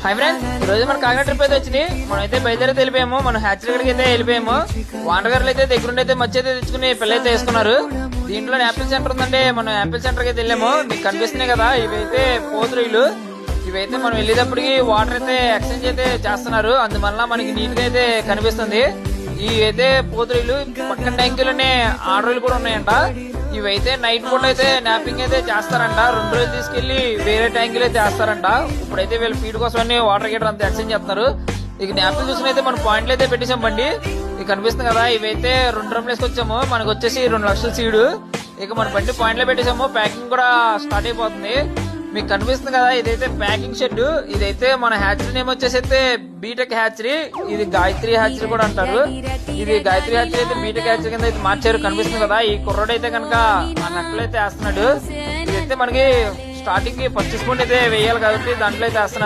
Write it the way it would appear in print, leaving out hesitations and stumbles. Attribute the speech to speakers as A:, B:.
A: Hi friends, ఈ రోజు మన కాకినాడ ట్రిప్ అయితే వచ్చింది. మనం అయితే బయలుదేరి వెళ్ళిపోయాము. మనం హ్యాచరీ గడికి అయితే వెళ్ళిపోయాము. వాటర్ గారు అయితే దగ్గరుండి అయితే మధ్య అయితే తెచ్చుకుని పిల్ల అయితే వేసుకున్నారు. దీంట్లో యాపిల్ సెంటర్ ఉందంటే మనం యాపిల్ సెంటర్ అయితే వెళ్ళాము. మీకు కనిపిస్తున్నాయి కదా, ఇవైతే పోతురీలు. ఇవైతే మనం వెళ్ళేటప్పటికి వాటర్ అయితే ఎక్స్చేంజ్ అయితే చేస్తున్నారు. అందువల్ల మనకి నీట్ గా అయితే కనిపిస్తుంది. ఇవి అయితే పోతురీలు పక్కన ట్యాంకులనే ఆర్డర్లు కూడా ఉన్నాయంట. ఇవైతే నైట్ పూట అయితే నాపింగ్ అయితే చేస్తారంట. 2 రోజులు తీసుకెళ్లి వేరే ట్యాంకులు అయితే వేస్తారంట. ఇప్పుడైతే వీళ్ళు ఫీడ్ కోసం అన్ని వాటర్ గీటర్ అంతా ఎక్స్చేంజ్ చేస్తున్నారు. ఇక నాపిల్ చూసుకుని అయితే మన పాయింట్లు అయితే పెట్టేసాం బండి. ఇక కనిపిస్తుంది కదా, ఇవైతే 2 డ్రమ్లు వేసుకొచ్చాము. మనకు వచ్చేసి 2 లక్షల సీడు. ఇక మన బండి పాయింట్లో పెట్టేసాము. ప్యాకింగ్ కూడా స్టార్ట్ అయిపోతుంది. మీకు కనిపిస్తుంది కదా, ఇదైతే ప్యాకింగ్ షెడ్. ఇదైతే మన హ్యాచరీ నేమ్ వచ్చేసి అయితే బీటెక్ హ్యాచరీ. ఇది గాయత్రి హ్యాచరీ కూడా అంటారు. ఇది గాయత్రి హ్యాచరీ అయితే బీటెక్ హ్యాచరీ కింద అయితే మార్చారు. కనిపిస్తుంది కదా, ఈ కుర్రోడు అయితే కనుక ఆ నక్కలు అయితే వేస్తున్నాడు. ఇదైతే మనకి స్టార్టింగ్ కి 25 స్పూన్ అయితే వేయాలి కాబట్టి దాంట్లో అయితే వేస్తున్నాడు.